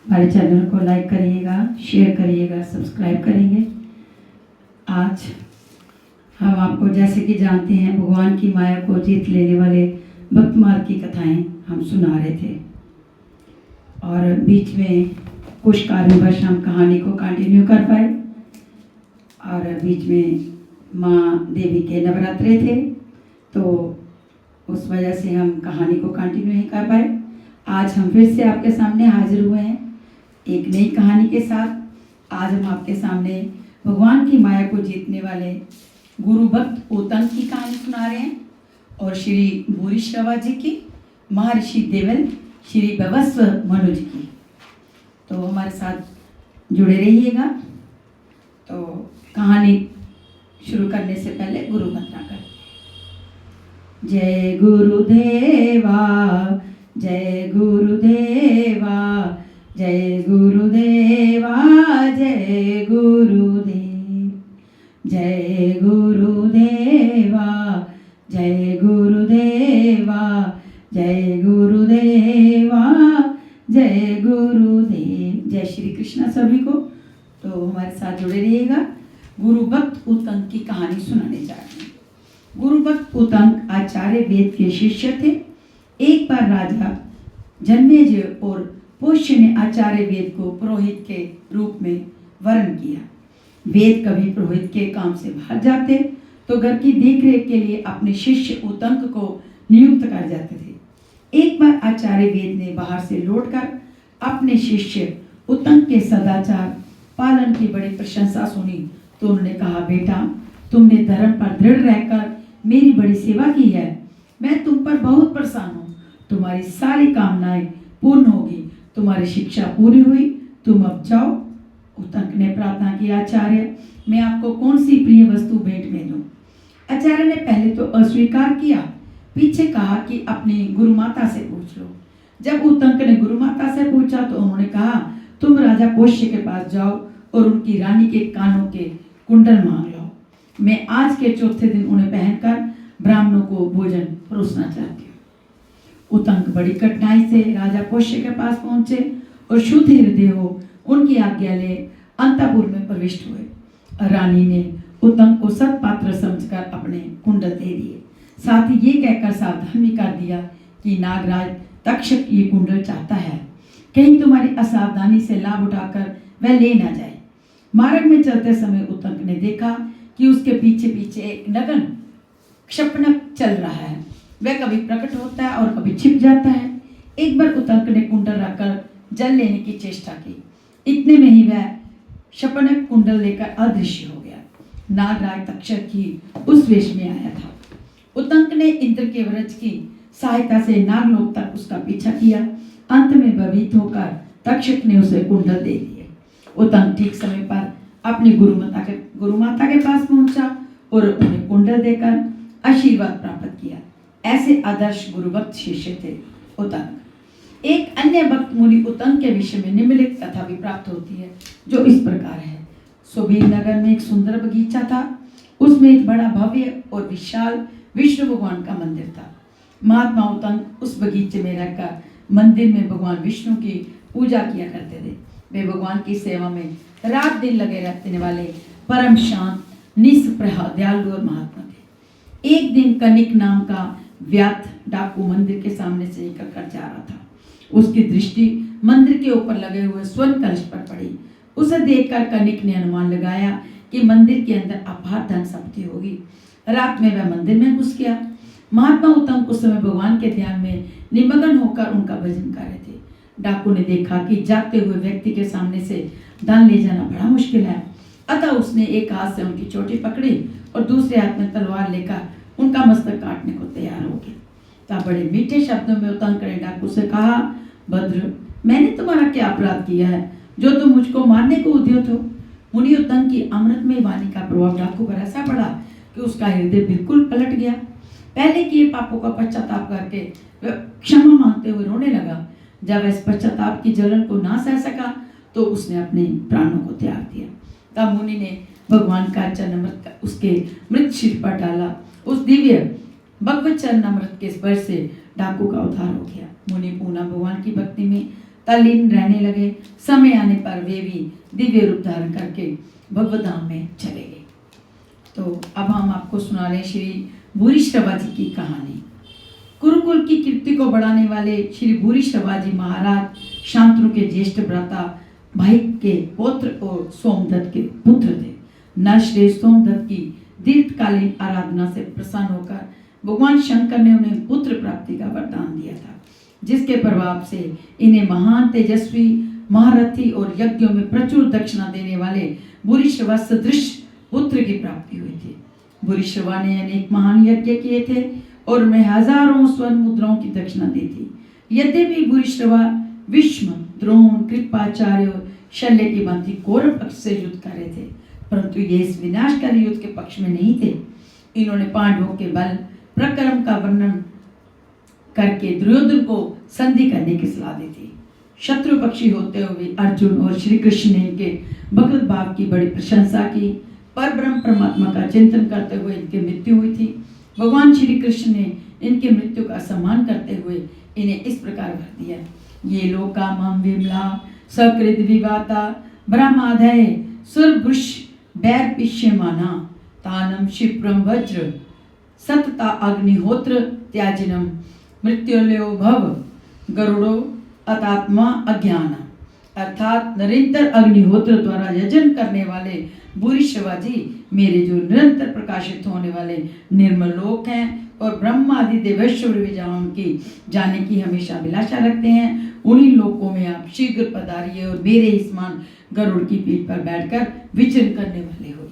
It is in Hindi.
हमारे चैनल को लाइक करिएगा, शेयर करिएगा, सब्सक्राइब करेंगे। आज हम आपको जैसे कि जानते हैं भगवान की माया को जीत लेने वाले भक्त मार्ग की कथाएं हम सुना रहे थे और बीच में कुछ कारणवश हम कहानी को कंटिन्यू कर पाए और बीच में माँ देवी के नवरात्रे थे तो उस वजह से हम कहानी को कंटिन्यू नहीं कर पाए। आज हम फिर से आपके सामने हाजिर हुए हैं एक नई कहानी के साथ। आज हम आपके सामने भगवान की माया को जीतने वाले गुरु भक्त उत्तंग की कहानी सुना रहे हैं और श्री भूरी श्रवा जी की, महर्षि देवल श्री भवस्व मनु जी की। तो हमारे साथ जुड़े रहिएगा। तो कहानी शुरू करने से पहले गुरु मंत्र कर। जय गुरुदेवा, जय गुरुदेवा, जय गुरुदेवा, जय गुरुदेव, जय गुरुदेवा, जय गुरुदेवा, जय गुरुदेवा, जय गुरुदेव। जय श्री कृष्ण सभी को। तो हमारे साथ जुड़े रहिएगा। गुरु भक्त उत्तंग की कहानी सुनाने जा रहे हैं। गुरु भक्त उत्तंग आचार्य वेद के शिष्य थे। एक बार राजा जन्मेजय और पोष्य ने आचार्य वेद को पुरोहित के रूप में वरण किया। वेद कभी पुरोहित के काम से बाहर जाते तो घर की देखरेख के लिए अपने शिष्य उत्तंग को नियुक्त कर जाते थे। एक बार आचार्य वेद ने बाहर से लौटकर अपने शिष्य उत्तंग के सदाचार पालन की बड़ी प्रशंसा सुनी तो उन्होंने कहा, बेटा तुमने धर्म पर दृढ़ रहकर मेरी बड़ी सेवा की है। मैं तुम पर बहुत प्रसन्न हूँ। तुम्हारी सारी कामनाएं पूर्ण होगी। तुम्हारी शिक्षा पूरी हुई, तुम अब जाओ। उत्तंग ने प्रार्थना की, आचार्य मैं आपको कौन सी प्रिय वस्तु भेंट में दूं? आचार्य ने पहले तो अस्वीकार किया, पीछे कहा कि अपनी गुरु माता से पूछ लो। जब उत्तंग ने गुरु माता से पूछा तो उन्होंने कहा, तुम राजा पोष्य के पास जाओ और उनकी रानी के कानों के कुंडल मांग लो। मैं आज के चौथे दिन उन्हें पहनकर ब्राह्मणों को भोजन परोसना चाहती हूँ। उत्तंग बड़ी कठिनाई से राजा पोष्य के पास पहुंचे और शुद्ध हृदय हो उनकी आज्ञा ले अंतपुर में प्रविष्ट हुए। रानी ने उत्तंग को सत्पात्र समझकर अपने कुंडल दे दिए। साथ ही ये कहकर सावधान भी कर दिया कि नागराज तक्षक ये कुंडल चाहता है, कहीं तुम्हारी असावधानी से लाभ उठाकर वह ले ना जाए। मार्ग में चलते समय उत्तंग ने देखा कि उसके पीछे पीछे एक नगन क्षपनक चल रहा है। वह कभी प्रकट होता है और कभी छिप जाता है। एक बार उत्तंग ने कुंडल रखकर जल लेने की चेष्टा की। इतने में ही वह क्षपनक कुंडल लेकर अदृश्य हो गया। नागराज तक्षक ही उस वेश में आया था। उत्तंग ने इंद्र के वज्र की सहायता से नागलोक तक उसका पीछा किया। अंत में भयभीत होकर तक्षक ने उसे कुंडल दे दिए। उत्तंग ठीक समय पर अपनी गुरु माता के पास पहुंचा और उन्हें कुंडल देकर आशीर्वाद प्राप्त किया। ऐसे आदर्श गुरु भक्त शिष्य थे उत्तंग। एक अन्य भक्त मुनि उत्तंग के विषय में निम्नलिखित कथा भी प्राप्त होती है जो इस प्रकार है। सुबीर नगर में एक सुंदर बगीचा था। उसमें एक बड़ा भव्य और विशाल विष्णु भगवान का मंदिर था। महात्मा उत्तंग उस बगीचे में रहकर मंदिर में भगवान विष्णु की पूजा किया करते थे। वे भगवान की सेवा में रात दिन लगे रहने वाले परम शांत, निष्प्रह, दयालु और महात्मा थे। एक दिन कनिक नाम का व्यात डाकू मंदिर के सामने से निकल कर जा रहा था। उसकी दृष्टि मंदिर के ऊपर लगे हुए स्वर्ण कलश पर पड़ी। उसे देखकर कनिक ने अनुमान लगाया कि मंदिर के अंदर अपार धन संपत्ति होगी। रात में वह मंदिर में घुस गया। महात्मा उत्तंग उस समय भगवान के ध्यान में निमग्न होकर उनका भजन कर रहे थे। डाकू ने देखा कि जागते हुए व्यक्ति के सामने से धन ले जाना बड़ा मुश्किल है। अतः उसने एक हाथ से उनकी चोटी पकड़ी और दूसरे हाथ में तलवार लेकर उनका मस्तक काटने को तैयार हो गया। तब बड़े मीठे शब्दों में उत्तंग ने डाकू से कहा, भद्र मैंने तुम्हारा क्या अपराध किया है जो तुम मुझको मारने को उद्यत हो? मुनि उत्तंग की अमृतमय वाणी का प्रभाव डाकू पर ऐसा पड़ा कि उसका हृदय बिल्कुल पलट गया। पहले किए पापों का पश्चाताप करके वह क्षमा मांगते हुए रोने लगा। जब इस पश्चाताप की जलन को ना सह सका तो उसने अपने प्राणों को त्याग दिया। तब मुनि ने भगवान का चरणामृत उसके मृत सिर पर डाला। उस दिव्य भगवत चरणामृत के स्पर्श से डाकू का उद्धार हो गया। मुनि पुनः भगवान की भक्ति में तल्लीन रहने लगे। समय आने पर वे भी दिव्य रूप धारण करके भगवत धाम में चले गए। तो अब हम आपको सुना रहे श्री भूरी श्रवाजी की कहानी। कुरुकुल की कीर्ति को बढ़ाने वाले श्री भूरी श्रवाजी महाराज शांतनु के ज्येष्ठ भ्राता भाई के पौत्र और सोमदत्त के पुत्र थे। नरश्रेष्ठ सोमदत्त की दीर्घकालीन आराधना से प्रसन्न होकर भगवान शंकर ने उन्हें पुत्र प्राप्ति का वरदान दिया था, जिसके प्रभाव से इन्हें महान तेजस्वी महारथी और यज्ञों में प्रचुर दक्षिणा देने वाले भूरिश्रवा सदृश पुत्र की प्राप्ति हुई थी। भूरिश्रवा ने अनेक महान यज्ञ किए थे और उन्हें हजारों स्वर्ण मुद्राओं की दक्षिणा दी थी। यद्यपि भूरिश्रवा भीष्म, द्रोण, कृपाचार्य और शल्य की भांति कौरव पक्ष से युद्ध कर रहे थे, परंतु ये इस विनाशकारी युद्ध के पक्ष में नहीं थे। इन्होंने पांडवों के बल प्रक्रम का वर्णन करके दुर्योधन को संधि करने की सलाह दी थी। शत्रु पक्षी होते हुए अर्जुन और श्री कृष्ण ने इनके भगवत भाव की बड़ी प्रशंसा की। पर ब्रह्म परमात्मा का चिंतन करते हुए इनकी मृत्यु हुई थी। भगवान श्री कृष्ण ने इनकी मृत्यु का सम्मान करते हुए इन्हें इस प्रकार भर दिया। ये लोका मम विमला सकृत विवाता ब्रह्मादय सुरभुष बैर पिष्यमाना तानम क्षिप्रम वज्र सतता अग्निहोत्र त्याजिनम मृत्युलयो भव गरुड़ो अतात्मा अज्ञान। अर्थात निरंतर अग्निहोत्र द्वारा यजन करने वाले भूरिश्रवा जी मेरे जो निरंतर प्रकाशित होने वाले निर्मल लोक हैं और ब्रह्मा आदि देवेश्वर विजाओं की जाने की हमेशा अभिलाषा रखते हैं, उन्हीं लोकों में आप शीघ्र पधारिए और मेरे समान गरुड़ की पीठ पर बैठकर विचरण करने वाले हो।